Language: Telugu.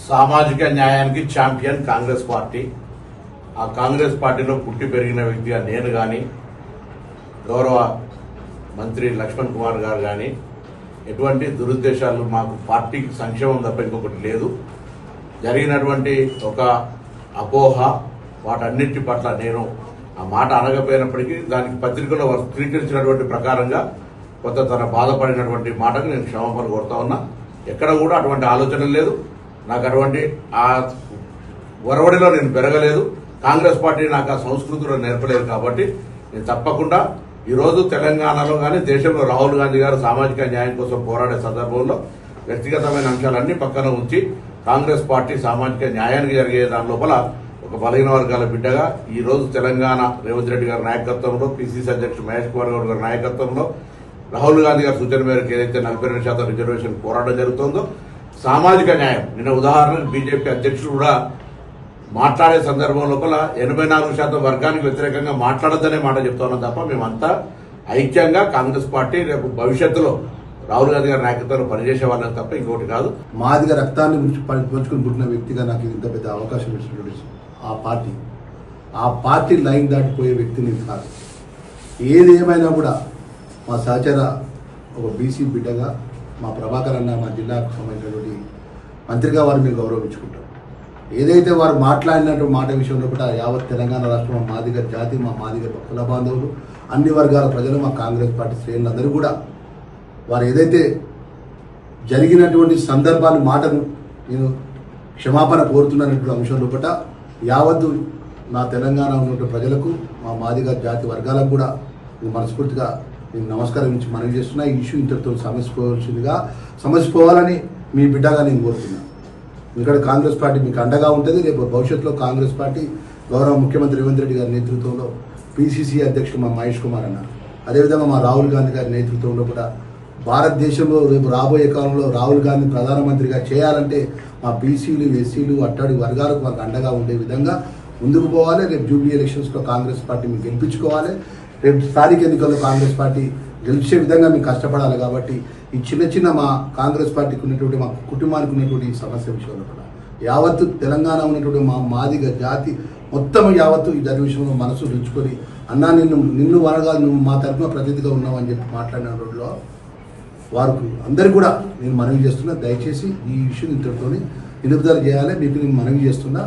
సామాజిక న్యాయానికి ఛాంపియన్ కాంగ్రెస్ పార్టీ. ఆ కాంగ్రెస్ పార్టీలో పుట్టి పెరిగిన వ్యక్తిగా నేను కానీ, గౌరవ మంత్రి లక్ష్మణ్ కుమార్ గారు కానీ ఎటువంటి దురుద్దేశాలు మాకు పార్టీకి సంక్షేమం తప్ప ఇంకొకటి లేదు. జరిగినటువంటి ఒక అపోహ వాటన్నిటి పట్ల నేను ఆ మాట అనకపోయినప్పటికీ దానికి పత్రికలో స్వీకరించినటువంటి ప్రకారంగా కొంత తన బాధపడినటువంటి మాటకు నేను క్షమాపణ కోరుతా ఉన్నా. ఎక్కడ కూడా అటువంటి ఆలోచన లేదు. నాకు అటువంటి ఆ ఒరవడిలో నేను పెరగలేదు. కాంగ్రెస్ పార్టీ నాకు ఆ సంస్కృతిలో నేర్పలేదు. కాబట్టి నేను తప్పకుండా ఈరోజు తెలంగాణలో కానీ దేశంలో రాహుల్ గాంధీ గారు సామాజిక న్యాయం కోసం పోరాడే సందర్భంలో వ్యక్తిగతమైన అంశాలన్నీ పక్కన ఉంచి కాంగ్రెస్ పార్టీ సామాజిక న్యాయానికి జరిగే దాని లోపల ఒక బలహీన వర్గాల బిడ్డగా ఈ రోజు తెలంగాణ రేవంత్ రెడ్డి గారి నాయకత్వంలో, పిసిసి అధ్యక్షుడు మహేష్ కుమార్ గౌడ్ గారి నాయకత్వంలో, రాహుల్ గాంధీ గారి సూచన మేరకు ఏదైతే 42% రిజర్వేషన్ పోరాటం జరుగుతుందో సామాజిక న్యాయం, నిన్న ఉదాహరణకు బీజేపీ అధ్యక్షుడు కూడా మాట్లాడే సందర్భం లోపల 84% వర్గానికి వ్యతిరేకంగా మాట్లాడద్దనే మాట చెప్తున్నాం తప్ప మేమంతా ఐక్యంగా కాంగ్రెస్ పార్టీ రేపు భవిష్యత్తులో రాహుల్ గాంధీ గారి నాయకత్వంలో పనిచేసే వాళ్ళని తప్ప ఇంకోటి కాదు. మాదిగా రక్తాన్ని పంచుకుని పుట్టిన వ్యక్తిగా నాకు ఇంత పెద్ద అవకాశం ఇచ్చినటువంటి ఆ పార్టీ లైన్ దాటిపోయే వ్యక్తిని కాదు. ఏదేమైనా కూడా మా సహచర ఒక బీసీ బిడ్డగా మా ప్రభాకర్ అన్న మా జిల్లాకు సంబంధించినటువంటి మంత్రిగా వారు మేము గౌరవించుకుంటాం. ఏదైతే వారు మాట్లాడినటువంటి మాట విషయంలో కూడా యావత్ తెలంగాణ రాష్ట్రం మాదిగ జాతి, మా మాదిగ కుల బాంధవులు, అన్ని వర్గాల ప్రజలు, మా కాంగ్రెస్ పార్టీ శ్రేణులందరూ కూడా వారు ఏదైతే జరిగినటువంటి సందర్భాన్ని మాటను నేను క్షమాపణ కోరుతున్నటువంటి అంశం లోపల యావత్తు నా తెలంగాణ ఉన్నటువంటి ప్రజలకు, మా మాదిగ జాతి వర్గాలకు కూడా నేను మనస్ఫూర్తిగా నేను నమస్కారం ఇచ్చి మనవి చేస్తున్నా. ఈ ఇష్యూ ఇంతటితో సమస్యపోవాలని మీ బిడ్డగా నేను కోరుతున్నాను. ఇక్కడ కాంగ్రెస్ పార్టీ మీకు అండగా ఉంటుంది. రేపు భవిష్యత్తులో కాంగ్రెస్ పార్టీ గౌరవ ముఖ్యమంత్రి రేవంత్ రెడ్డి గారి నేతృత్వంలో పిసిసి అధ్యక్షుడు మా మహేష్ కుమార్ అన్న, అదేవిధంగా మా రాహుల్ గాంధీ గారి నేతృత్వంలో కూడా భారతదేశంలో రేపు రాబోయే కాలంలో రాహుల్ గాంధీ ప్రధానమంత్రిగా చేయాలంటే మా బీసీలు, ఎస్సీలు, అట్టడి వర్గాలకు మాకు అండగా ఉండే విధంగా ముందుకు పోవాలి. రేపు జూబ్లీ ఎలక్షన్స్లో కాంగ్రెస్ పార్టీ మీకు గెలిపించుకోవాలి. రేపు స్థానిక ఎన్నికల్లో కాంగ్రెస్ పార్టీ గెలిచే విధంగా మేము కష్టపడాలి. కాబట్టి ఈ చిన్న మా కాంగ్రెస్ పార్టీకి ఉన్నటువంటి, మా కుటుంబానికి ఉన్నటువంటి ఈ సమస్య విషయంలో కూడా యావత్తు తెలంగాణ ఉన్నటువంటి మా మాదిగ జాతి మొత్తం యావత్తు ఈ దాని విషయంలో మనసు ఉంచుకొని అన్నా నిన్ను వనగాలు నువ్వు మా తరఫున ప్రతినిధిగా ఉన్నావు అని చెప్పి మాట్లాడిన రోజులో వారికి అందరికీ కూడా నేను మనవి చేస్తున్నా. దయచేసి ఈ ఇష్యూని ఇంతటితో నిలుపుదల చేయాలి మీకు నేను మనవి చేస్తున్నా.